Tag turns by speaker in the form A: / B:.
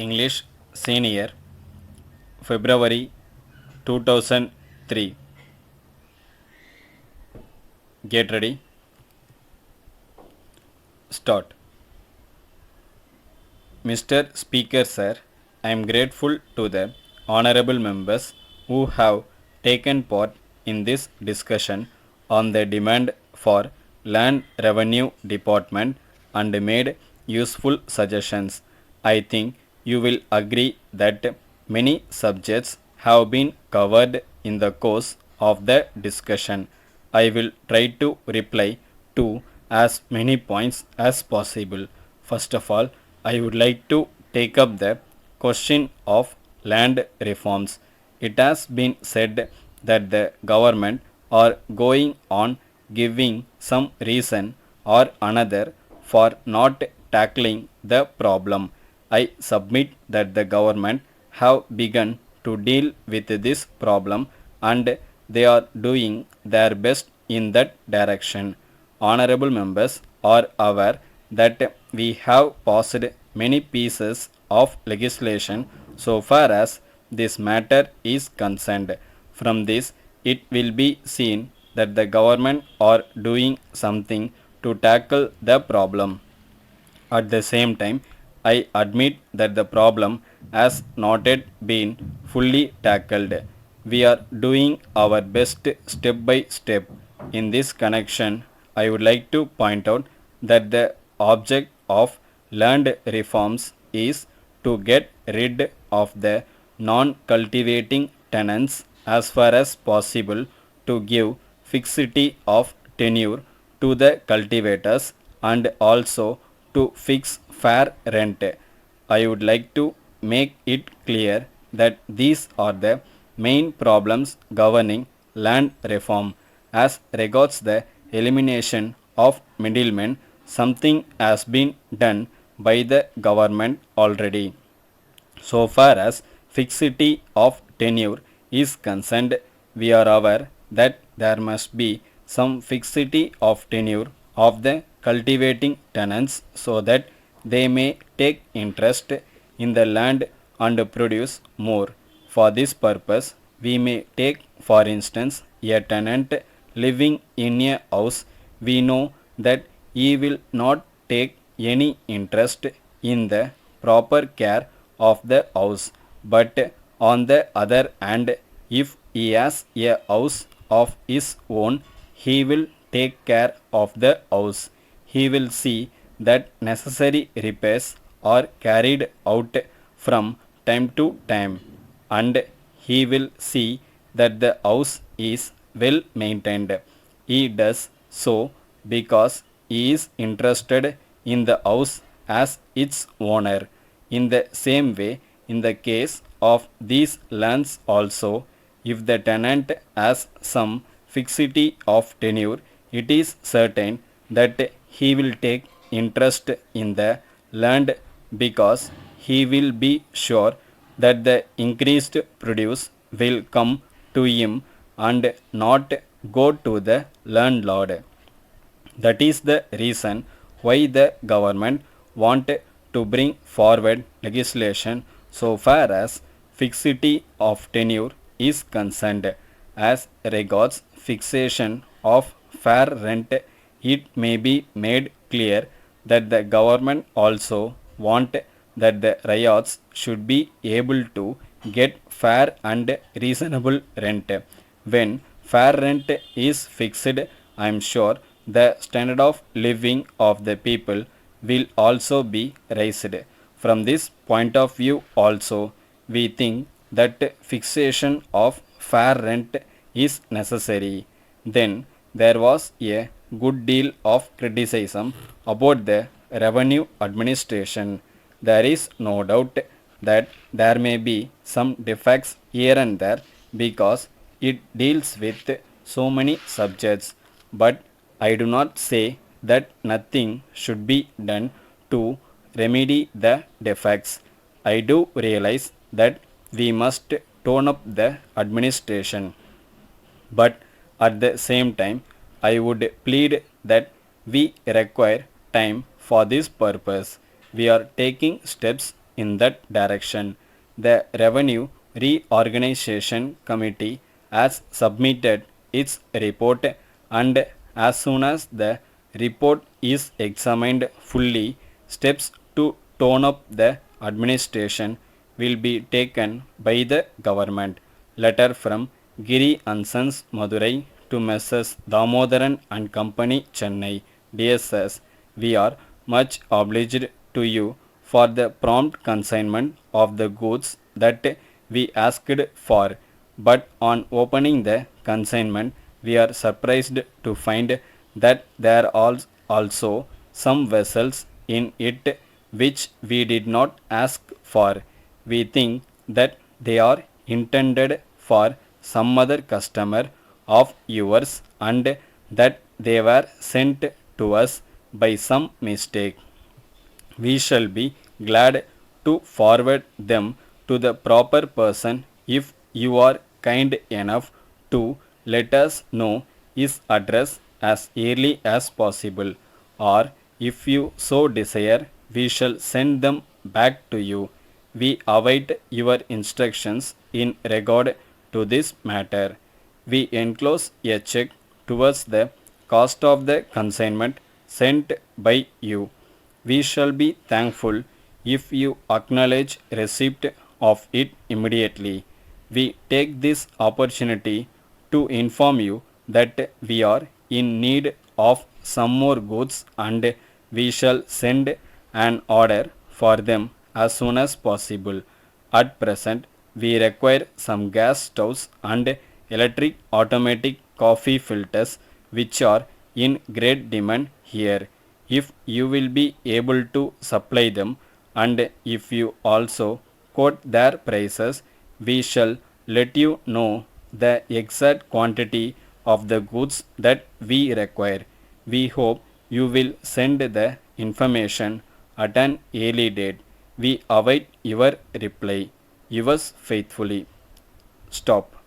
A: English Senior, February 2003. Get ready. Start. Mr. Speaker Sir, I am grateful to the honorable members who have taken part in this discussion on the demand for Land Revenue Department and made useful suggestions. I think you will agree that many subjects have been covered in the course of the discussion. I will try to reply to as many points as possible. First of all, I would like to take up the question of land reforms. It has been said that the government are going on giving some reason or another for not tackling the problem. I submit that the government have begun to deal with this problem and they are doing their best in that direction. Honorable members are aware that we have passed many pieces of legislation so far as this matter is concerned. From this, it will be seen that the government are doing something to tackle the problem. At the same time, I admit that the problem has not yet been fully tackled. We are doing our best step by step. In this connection, I would like to point out that the object of land reforms is to get rid of the non cultivating tenants as far as possible to give fixity of tenure to the cultivators and also to fix fair rent. I would like to make it clear that these are the main problems governing land reform. As regards the elimination of middlemen, something has been done by the government already. So far as fixity of tenure is concerned, we are aware that there must be some fixity of tenure of the cultivating tenants so that they may take interest in the land and produce more. For this purpose, we may take, for instance, a tenant living in a house. We know that he will not take any interest in the proper care of the house. But on the other hand, if he has a house of his own, he will take care of the house. He will see that necessary repairs are carried out from time to time, and he will see that the house is well maintained. He does so because he is interested in the house as its owner. In the same way, in the case of these lands also, if the tenant has some fixity of tenure, it is certain that he will take interest in the land because he will be sure that the increased produce will come to him and not go to the landlord. That is the reason why the government want to bring forward legislation so far as fixity of tenure is concerned. As regards fixation of fair rent, it may be made clear that the government also want that the ryots should be able to get fair and reasonable rent. When fair rent is fixed, I am sure the standard of living of the people will also be raised. From this point of view also, we think that fixation of fair rent is necessary. Then there was a good deal of criticism about the revenue administration. There is no doubt that there may be some defects here and there because it deals with so many subjects, but I do not say that nothing should be done to remedy the defects. I do realize that we must tone up the administration, but at the same time, I would plead that we require time for this purpose. We are taking steps in that direction. The Revenue Reorganization Committee has submitted its report, and as soon as the report is examined fully, steps to tone up the administration will be taken by the government. Letter from Giri and Sons Madurai to Messrs. Damodaran and Company, Chennai. Dear Sirs, we are much obliged to you for the prompt consignment of the goods that we asked for, but on opening the consignment, we are surprised to find that there are also some vessels in it which we did not ask for. We think that they are intended for some other customer of yours and that they were sent to us by some mistake. We shall be glad to forward them to the proper person if you are kind enough to let us know his address as early as possible, or if you so desire, we shall send them back to you. We await your instructions in regard to this matter. We enclose a check towards the cost of the consignment sent by you. We shall be thankful if you acknowledge receipt of it immediately. We take this opportunity to inform you that we are in need of some more goods, and we shall send an order for them as soon as possible. At present, we require some gas stoves and electric automatic coffee filters which are in great demand here. If you will be able to supply them, and if you also quote their prices, we shall let you know the exact quantity of the goods that we require. We hope you will send the information at an early date. We await your reply. Yours faithfully. Stop.